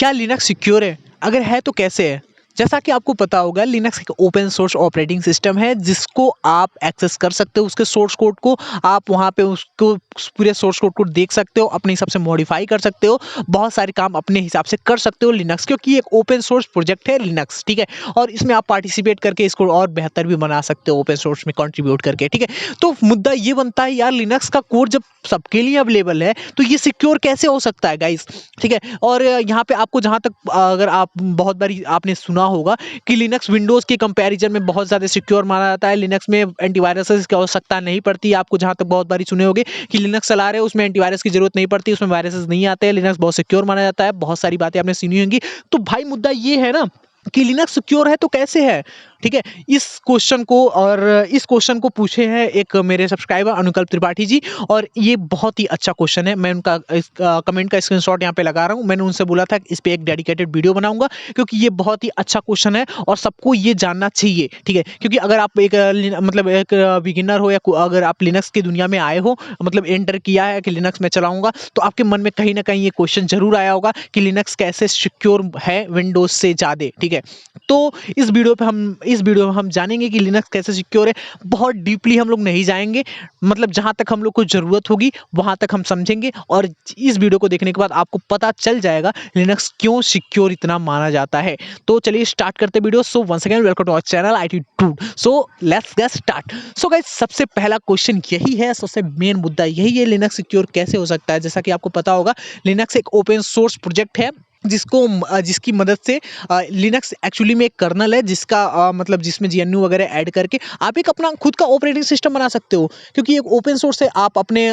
क्या Linux secure है? अगर है तो कैसे है? जैसा कि आपको पता होगा, लिनक्स एक ओपन सोर्स ऑपरेटिंग सिस्टम है जिसको आप एक्सेस कर सकते हो। उसके सोर्स कोड को आप वहाँ पे उसको पूरे सोर्स कोड को देख सकते हो, अपने हिसाब से मॉडिफाई कर सकते हो, बहुत सारे काम अपने हिसाब से कर सकते हो लिनक्स, क्योंकि एक ओपन सोर्स प्रोजेक्ट है लिनक्स, ठीक है। और इसमें आप पार्टिसिपेट करके इसको और बेहतर भी बना सकते हो ओपन सोर्स में कंट्रीब्यूट करके, ठीक है। तो मुद्दा ये बनता है यार, लिनक्स का कोड जब सबके लिए अवेलेबल है तो ये सिक्योर कैसे हो सकता है गाइस, ठीक है। और यहाँ पे आपको जहाँ तक अगर आप बहुत बारी आपने सुना होगा कि लिनक्स विंडोज के कंपैरिजन में बहुत ज्यादा सिक्योर माना जाता है। लिनक्स में एंटीवायरसेस की आवश्यकता नहीं पड़ती। आपको जहां तक बहुत बारी सुने होंगे कि लिनक्स चला रहे हो उसमें एंटीवायरस की जरूरत नहीं पड़ती, उसमें वायरसेस नहीं आते हैं, लिनक्स बहुत सिक्योर माना जाता है। बहुत सारी बातें आपने सुनी होंगी। तो भाई मुद्दा ये है ना कि लिनक्स सिक्योर है तो कैसे है, ठीक है। इस क्वेश्चन को पूछे हैं एक मेरे सब्सक्राइबर अनुकल्प त्रिपाठी जी, और ये बहुत ही अच्छा क्वेश्चन है। मैं उनका कमेंट का स्क्रीनशॉट यहाँ पे लगा रहा हूँ। मैंने उनसे बोला था कि इस पे एक डेडिकेटेड वीडियो बनाऊंगा, क्योंकि ये बहुत ही अच्छा क्वेश्चन है और सबको ये जानना चाहिए, ठीक है। क्योंकि अगर आप एक बिगिनर हो या अगर आप लिनक्स की दुनिया में आए हो, मतलब एंटर किया है कि लिनक्स में चलाऊंगा, तो आपके मन में कहीं ना कहीं ये क्वेश्चन जरूर आया होगा कि लिनक्स कैसे सिक्योर है विंडोज से ज्यादा, ठीक है। तो इस वीडियो में हम जानेंगे कि लिनक्स कैसे सिक्योर है। बहुत डीपली हम लोग नहीं जाएंगे, मतलब जहां तक हम लोग को जरूरत होगी वहां तक हम समझेंगे, और इस वीडियो को देखने के बाद आपको पता चल जाएगा लिनक्स क्यों सिक्योर इतना माना जाता है। तो चलिए स्टार्ट करते video. So once again welcome to our channel IT Dude। So let's get start. So guys, सबसे पहला क्वेश्चन यही है, सबसे मेन मुद्दा यही है, लिनक्स सिक्योर कैसे हो सकता है। जैसा कि आपको पता होगा, लिनक्स एक ओपन सोर्स प्रोजेक्ट है जिसकी मदद से लिनक्स एक्चुअली में एक कर्नल है जिसका मतलब जिसमें GNU वगैरह ऐड करके आप एक अपना खुद का ऑपरेटिंग सिस्टम बना सकते हो। क्योंकि एक ओपन सोर्स है, आप अपने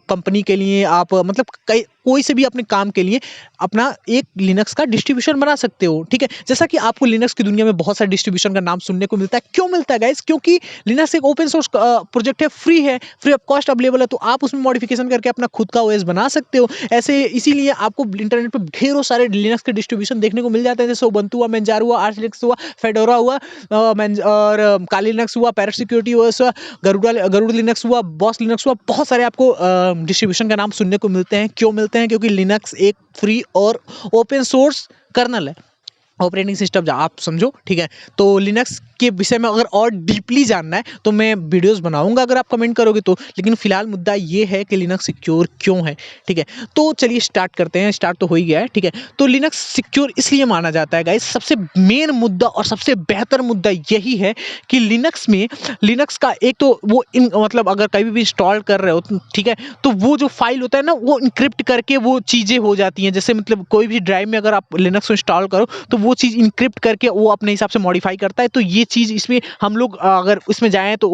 कंपनी के लिए आप मतलब कोई से भी अपने काम के लिए अपना एक लिनक्स का डिस्ट्रीब्यूशन बना सकते हो, ठीक है। जैसा कि आपको लिनक्स की दुनिया में बहुत सारे डिस्ट्रीब्यूशन का नाम सुनने को मिलता है। क्यों मिलता है गाइस? क्योंकि लिनक्स एक ओपन सोर्स प्रोजेक्ट है, फ्री ऑफ कॉस्ट अवेलेबल है, तो आप उसमें मॉडिफिकेशन करके अपना खुद का OS बना सकते हो। ऐसे इसीलिए आपको इंटरनेट पर ढेरों सारे लिनक्स के डिस्ट्रीब्यूशन देखने को मिल जाते हैं, जैसे उबंटू हुआ, मेंजारो हुआ, आर्च लिनक्स हुआ, फेडोरा हुआ, और काली लिनक्स हुआ, पैरेट सिक्योरिटी OS हुआ, गरुड़ लिनक्स हुआ, बॉस लिनक्स हुआ। बहुत सारे आपको डिस्ट्रीब्यूशन का नाम सुनने को मिलते हैं। क्यों मिलते हैं? क्योंकि लिनक्स एक फ्री और ओपन सोर्स कर्नल है, ऑपरेटिंग सिस्टम आप समझो, ठीक है। तो लिनक्स के विषय में अगर और डीपली जानना है तो मैं वीडियोस बनाऊंगा अगर आप कमेंट करोगे तो, लेकिन फिलहाल मुद्दा ये है कि लिनक्स सिक्योर क्यों है, ठीक है। तो चलिए स्टार्ट करते हैं। स्टार्ट तो हो ही गया है, ठीक है। तो लिनक्स सिक्योर इसलिए माना जाता है गाइस, सबसे मेन मुद्दा और सबसे बेहतर मुद्दा यही है कि लिनक्स का एक तो वो मतलब अगर कभी भी इंस्टॉल कर रहे हो, ठीक है, तो वो जो फाइल होता है ना, वो इंक्रिप्ट करके वो चीजें हो जाती हैं। जैसे मतलब कोई भी ड्राइव में अगर आप लिनक्स को इंस्टॉल करो तो वो चीज इंक्रिप्ट करके वो अपने हिसाब से मॉडिफाई करता है। तो ये चीज इसमें हम लोग अगर इसमें जाएं तो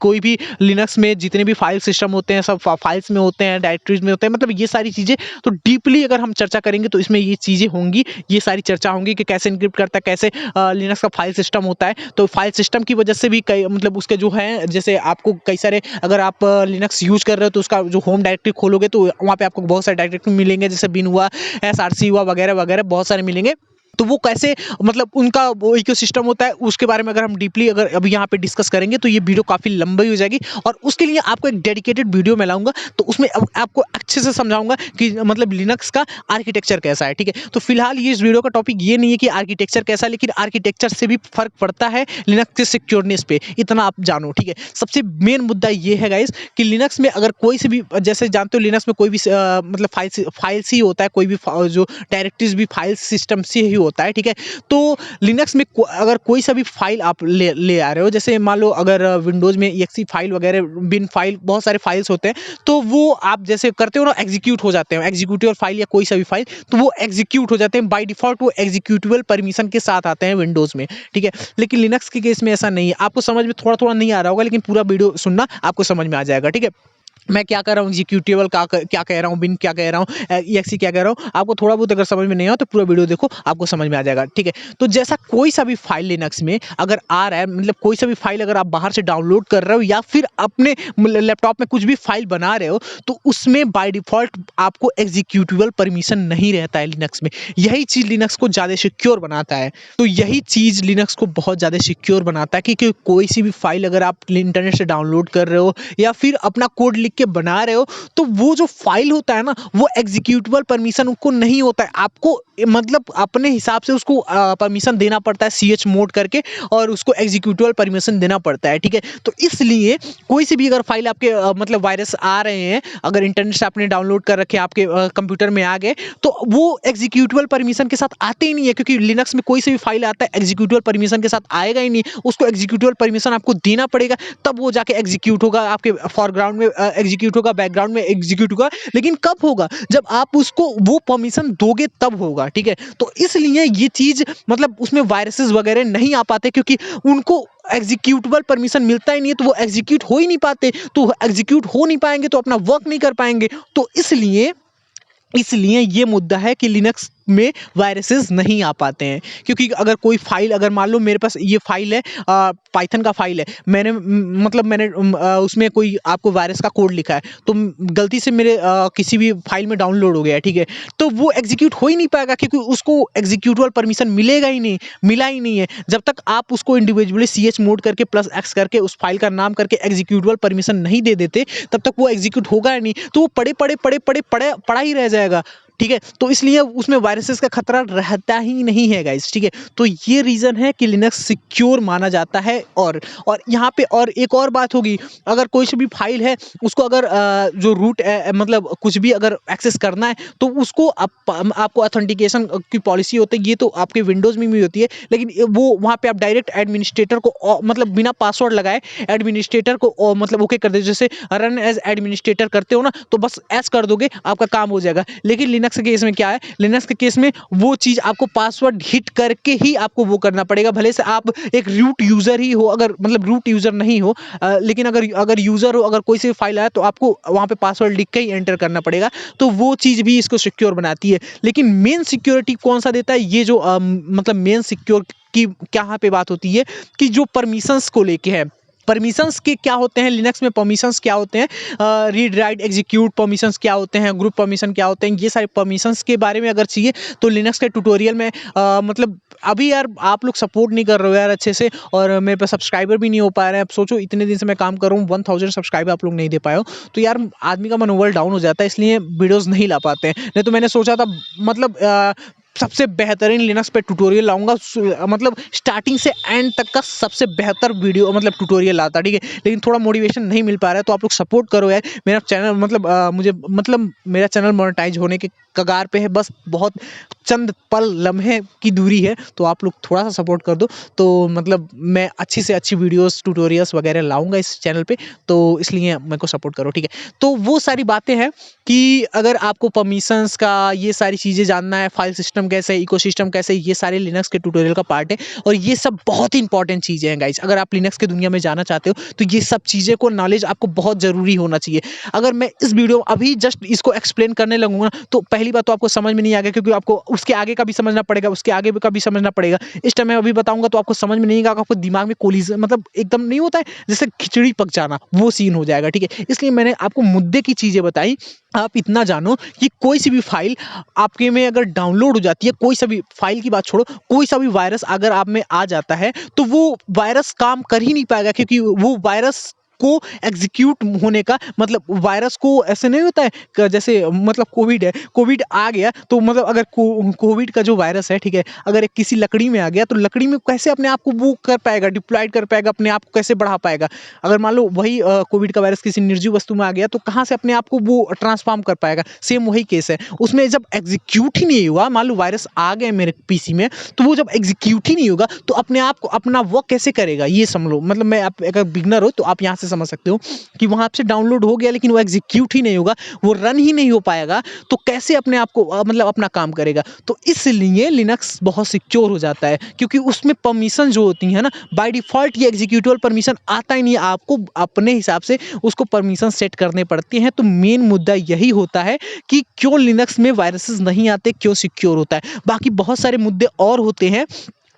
कोई भी लिनक्स में जितने भी फाइल सिस्टम होते हैं सब फाइल्स में होते हैं, डायरेक्टरीज में होते हैं, मतलब ये सारी चीजें तो डीपली अगर हम चर्चा करेंगे तो इसमें ये चीजें होंगी, ये सारी चर्चा होंगी कि कैसे इंक्रिप्ट करता है, कैसे लिनक्स का फाइल सिस्टम होता है। तो फाइल सिस्टम की वजह से भी कई मतलब उसके जो है, जैसे आपको कई सारे अगर आप लिनक्स यूज कर रहे हो तो उसका जो होम डायरेक्टरी खोलोगे तो वहाँ पे आपको बहुत सारे डायरेक्टरी मिलेंगे, जैसे बिन हुआ, SRC हुआ, वगैरह वगैरह बहुत सारे मिलेंगे। तो वो कैसे मतलब उनका वो इकोसिस्टम होता है, उसके बारे में अगर हम डीपली अगर अभी यहाँ पे डिस्कस करेंगे तो ये वीडियो काफी लंबी हो जाएगी, और उसके लिए आपको एक डेडिकेटेड वीडियो मैं लाऊंगा, तो उसमें आपको अच्छे से समझाऊंगा कि मतलब लिनक्स का आर्किटेक्चर कैसा है, ठीक है। तो फिलहाल ये इस वीडियो का टॉपिक ये नहीं है कि आर्किटेक्चर कैसा है, लेकिन आर्किटेक्चर से भी फर्क पड़ता है लिनक्स के सिक्योरनेस पे, इतना आप जानो, ठीक है। सबसे मेन मुद्दा ये है गाइस कि लिनक्स में अगर कोई से भी, जैसे जानते हो लिनक्स में कोई भी मतलब फाइल्स ही होता है, कोई भी जो डायरेक्टरीज भी फाइल सिस्टम से ही होता है, ठीक है। तो लिनक्स में अगर कोई सा भी फाइल आप ले आ रहे हो, जैसे मान लो अगर विंडोज में exe फाइल वगैरह, बिन फाइल, बहुत सारे फाइल्स होते हैं, तो वो आप जैसे करते हो ना, एग्जीक्यूट हो जाते हैं, एग्जीक्यूटिबल फाइल या कोई सा भी फाइल, तो वो एग्जीक्यूट हो जाते हैं बाय डिफॉल्ट, वो एग्जीक्यूटिबल परमिशन के साथ आते हैं विंडोज में, ठीक है। लेकिन लिनक्स के केस में ऐसा नहीं है। आपको समझ में थोड़ा थोड़ा नहीं आ रहा होगा, लेकिन पूरा वीडियो सुनना, आपको समझ में आ जाएगा, ठीक है। मैं क्या कर रहा हूँ, एग्जीक्यूटिबल क्या कह रहा हूँ, बिन क्या कह रहा हूँ, EXE क्या कह रहा हूँ, आपको थोड़ा बहुत अगर समझ में नहीं आया तो पूरा वीडियो देखो, आपको समझ में आ जाएगा, ठीक है। तो जैसा कोई सा भी फाइल लिनक्स में अगर आ रहा है, मतलब कोई सा भी फाइल अगर आप बाहर से डाउनलोड कर रहे हो या फिर अपने लैपटॉप में कुछ भी फाइल बना रहे हो, तो उसमें बाय डिफॉल्ट आपको एग्जीक्यूटिबल परमिशन नहीं रहता है लिनक्स में। यही चीज लिनक्स को ज्यादा सिक्योर बनाता है। तो यही चीज लिनक्स को बहुत ज्यादा सिक्योर बनाता है कि कोई सी भी फाइल अगर आप इंटरनेट से डाउनलोड कर रहे हो या फिर अपना कोड लिख के बना रहे हो तो वो जो फाइल होता है ना वो एग्जीक्यूटेबल परमिशन उनको नहीं होता है। आपको मतलब अपने हिसाब से उसको परमिशन देना पड़ता है ch मोड करके और उसको एग्जीक्यूटेबल परमिशन देना पड़ता है, ठीक है। तो इसलिए कोई सी भी अगर फाइल आपके मतलब वायरस आ रहे हैं, अगर इंटरनेट से आपने डाउनलोड कर रखे आपके कंप्यूटर में आ गए तो वो एग्जीक्यूटेबल परमिशन के साथ आते ही नहीं है, क्योंकि लिनक्स में कोई सी भी फाइल आता है एग्जीक्यूटेबल परमिशन के साथ आएगा ही नहीं। उसको एग्जीक्यूटेबल परमिशन आपको देना पड़ेगा तब वो जाके एग्जीक्यूट होगा, आपके फॉरग्राउंड में एग्जीक्यूट होगा, बैकग्राउंड में एग्जीक्यूट होगा। लेकिन कब होगा? जब आप उसको वो परमिशन दोगे तब होगा, ठीक है। तो इसलिए ये चीज मतलब उसमें वायरसेस वगैरह नहीं आ पाते, क्योंकि उनको एग्जीक्यूटेबल परमिशन मिलता ही नहीं है, तो वो एग्जीक्यूट हो ही नहीं पाते। तो एग्जीक्यूट हो नहीं पाएंगे तो अपना वर्क नहीं कर पाएंगे। तो इसलिए इसलिए ये मुद्दा है कि लिनक्स में वायरसेस नहीं आ पाते हैं। क्योंकि अगर कोई फाइल, अगर मान लो मेरे पास ये फाइल है, पाइथन का फाइल है, मैंने उसमें कोई आपको वायरस का कोड लिखा है तो गलती से मेरे किसी भी फाइल में डाउनलोड हो गया, ठीक है। तो वो एग्जीक्यूट हो ही नहीं पाएगा, क्योंकि उसको एग्जीक्यूटेबल परमिशन मिलेगा ही नहीं, मिला ही नहीं है। जब तक आप उसको इंडिविजुअली ch मोड करके +x करके उस फाइल का नाम करके एग्जीक्यूटेबल परमिशन नहीं दे देते तब तक वो एग्जीक्यूट होगा ही नहीं। तो वो पड़ा ही रह जाएगा, ठीक है। तो इसलिए उसमें वायरसेस का खतरा रहता ही नहीं है गाइस, ठीक है। तो ये रीजन है कि लिनक्स सिक्योर माना जाता है। और यहाँ पे और एक और बात होगी, अगर कोई सी भी फाइल है उसको अगर जो रूट मतलब कुछ भी अगर एक्सेस करना है तो उसको आपको ऑथेंटिकेशन की पॉलिसी होती है, ये तो आपके विंडोज में भी होती है, लेकिन वो वहाँ पे आप डायरेक्ट एडमिनिस्ट्रेटर को मतलब बिना पासवर्ड लगाए एडमिनिस्ट्रेटर को मतलब ओके कर दे। जैसे रन एज एडमिनिस्ट्रेटर करते हो ना, तो बस एस कर दोगे आपका काम हो जाएगा। लेकिन लिनक्स के केस में क्या है, लिनक्स के केस में वो चीज आपको पासवर्ड हिट करके ही आपको वो करना पड़ेगा। भले से आप एक रूट यूजर ही हो, अगर मतलब रूट यूजर नहीं हो, लेकिन अगर यूजर हो, अगर कोई से फाइल आया तो आपको वहां पे पासवर्ड लिख के ही एंटर करना पड़ेगा। तो वो चीज भी इसको सिक्योर बनाती है। लेकिन मेन सिक्योरिटी कौन सा देता है, ये जो मतलब मेन सिक्योर की क्या पे बात होती है कि जो परमिशंस को लेके है। परमिशंस के क्या होते हैं लिनक्स में, परमिशंस क्या होते हैं, रीड राइट एग्जीक्यूट परमिशंस क्या होते हैं, ग्रुप परमिशन क्या होते हैं, ये सारे परमिशंस के बारे में अगर चाहिए तो लिनक्स के ट्यूटोरियल में मतलब अभी यार आप लोग सपोर्ट नहीं कर रहे हो यार अच्छे से, और मेरे पास सब्सक्राइबर भी नहीं हो पा रहे हैं। अब सोचो इतने दिन से मैं काम कर रहा हूँ, 1000 सब्सक्राइबर आप लोग नहीं दे पाए हो, तो यार आदमी का मनोबल डाउन हो जाता है, इसलिए वीडियोस नहीं ला पाते हैं। नहीं तो मैंने सोचा था मतलब सबसे बेहतरीन लिनक्स पे ट्यूटोरियल लाऊंगा, मतलब स्टार्टिंग से एंड तक का सबसे बेहतर वीडियो मतलब ट्यूटोरियल लाता, ठीक है। लेकिन थोड़ा मोटिवेशन नहीं मिल पा रहा है, तो आप लोग सपोर्ट करो यार। मेरा चैनल मतलब मुझे मतलब मेरा चैनल मोनेटाइज होने के कगार पे है, बस बहुत चंद पल लम्हे की दूरी है, तो आप लोग थोड़ा सा सपोर्ट कर दो। तो मतलब मैं अच्छी से अच्छी वीडियोस ट्यूटोरियल्स वगैरह लाऊंगा इस चैनल पे, तो इसलिए मेरे को सपोर्ट करो, ठीक है। तो वो सारी बातें हैं कि अगर आपको परमिशंस का ये सारी चीज़ें जानना है, फाइल सिस्टम कैसे है, इकोसिस्टम कैसे है, ये सारे लिनक्स के ट्यूटोरियल का पार्ट है। और ये सब बहुत ही इंपॉर्टेंट चीज़ें हैं गाइस। अगर आप लिनक्स के दुनिया में जाना चाहते हो तो ये सब चीज़ें को नॉलेज आपको बहुत ज़रूरी होना चाहिए। अगर मैं इस वीडियो अभी जस्ट इसको एक्सप्लेन करने लगूंगा तो पहली बात तो आपको समझ में नहीं आएगा, क्योंकि आपको उसके आगे का भी समझना पड़ेगा, उसके आगे का भी समझना पड़ेगा। इस टाइम मैं अभी बताऊंगा तो आपको समझ में नहीं आएगा, आपको दिमाग में कोलिजन मतलब एकदम नहीं होता है जैसे खिचड़ी पक जाना, वो सीन हो जाएगा, ठीक है। इसलिए मैंने आपको मुद्दे की चीज़ें बताई। आप इतना जानो कि कोई सी भी फाइल आपके में अगर डाउनलोड हो जाती है, कोई सा भी फाइल की बात छोड़ो, कोई सा भी वायरस अगर आप में आ जाता है तो वो वायरस काम कर ही नहीं पाएगा, क्योंकि वो वायरस को एग्जीक्यूट होने का मतलब वायरस को ऐसे नहीं होता है जैसे मतलब कोविड है, कोविड आ गया तो मतलब अगर कोविड का जो वायरस है, ठीक है, अगर एक किसी लकड़ी में आ गया तो लकड़ी में कैसे अपने आप को वो कर पाएगा, डिप्लॉयड कर पाएगा, अपने आप को कैसे बढ़ा पाएगा। अगर मान लो वही कोविड का वायरस किसी निर्जीव वस्तु में आ गया तो कहाँ से अपने आप को वो ट्रांसफॉर्म कर पाएगा। सेम वही केस है, उसमें जब एग्जीक्यूट ही नहीं हुआ, मान लो वायरस आ गए मेरे पीसी में, तो वो जब एग्जीक्यूट ही नहीं होगा तो अपने आप को अपना वर्क कैसे करेगा, ये समझ लो। मतलब मैं अगर बिगनर हो तो आप यहाँ से समझ सकते हो कि वहां से डाउनलोड हो गया लेकिन वो एग्जीक्यूट ही नहीं होगा, वो रन ही नहीं हो पाएगा, तो कैसे अपने आप को मतलब अपना काम करेगा। तो इसलिए लिनक्स बहुत सिक्योर हो जाता है, क्योंकि उसमें परमिशन जो होती है ना, बाय डिफॉल्ट ये एग्जीक्यूटेबल परमिशन आता ही नहीं, आपको अपने हिसाब से उसको परमिशन सेट करने पड़ती हैं। तो मेन मुद्दा यही होता है कि क्यों लिनक्स में वायरसेस नहीं आते, क्यों सिक्योर होता है। बाकी बहुत सारे मुद्दे और होते हैं,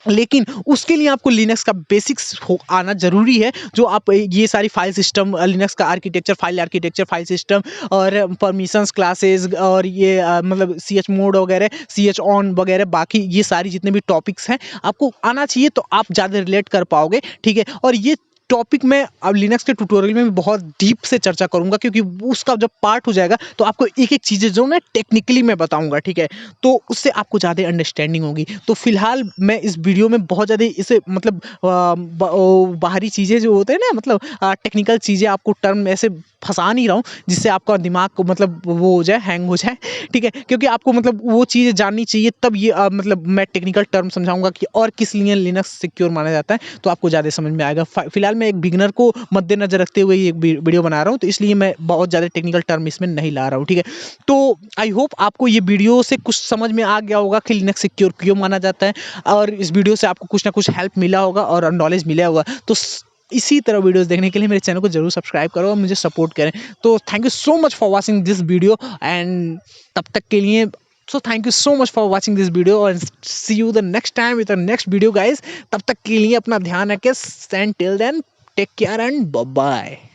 लेकिन उसके लिए आपको लिनक्स का बेसिक्स आना जरूरी है। जो आप ये सारी फाइल सिस्टम, लिनक्स का architecture, file architecture, file system और परमिशंस, क्लासेस और ये मतलब ch मोड वगैरह, ch ऑन वगैरह, बाकी ये सारी जितने भी टॉपिक्स हैं आपको आना चाहिए, तो आप ज़्यादा रिलेट कर पाओगे, ठीक है। और ये टॉपिक मैं अब लिनक्स के ट्यूटोरियल में बहुत डीप से चर्चा करूंगा, क्योंकि उसका जब पार्ट हो जाएगा तो आपको एक एक चीज़ें जो मैं टेक्निकली मैं बताऊंगा, ठीक है। तो उससे आपको ज़्यादा अंडरस्टैंडिंग होगी। तो फिलहाल मैं इस वीडियो में बहुत ज़्यादा इसे मतलब बाहरी चीज़ें जो होते हैं ना, मतलब टेक्निकल चीज़ें आपको टर्म ऐसे फंसा नहीं रहा हूँ जिससे आपका दिमाग को मतलब वो हो जाए, हैंग हो जाए, ठीक है। क्योंकि आपको मतलब वो चीज़ें जाननी चाहिए, तब ये मतलब मैं टेक्निकल टर्म समझाऊंगा कि और किस लिए लिनक्स सिक्योर माना जाता है, तो आपको ज़्यादा समझ में आएगा। फिलहाल मैं एक बिगिनर को मद्देनजर रखते हुए ये वीडियो बना रहा हूँ, तो इसलिए मैं बहुत ज़्यादा टेक्निकल टर्म इसमें नहीं ला रहा हूँ, ठीक है। तो आई होप आपको ये वीडियो से कुछ समझ में आ गया होगा कि लिनक्स सिक्योर क्यों माना जाता है, और इस वीडियो से आपको कुछ ना कुछ हेल्प मिला होगा और नॉलेज मिला होगा। तो इसी तरह वीडियोस देखने के लिए मेरे चैनल को जरूर सब्सक्राइब करो और मुझे सपोर्ट करें। तो thank you so much for watching this video, and तब तक के लिए so thank you so much for watching this video and see you the next time with the next video guys. तब तक के लिए अपना ध्यान रखें, and till then take care and bye bye.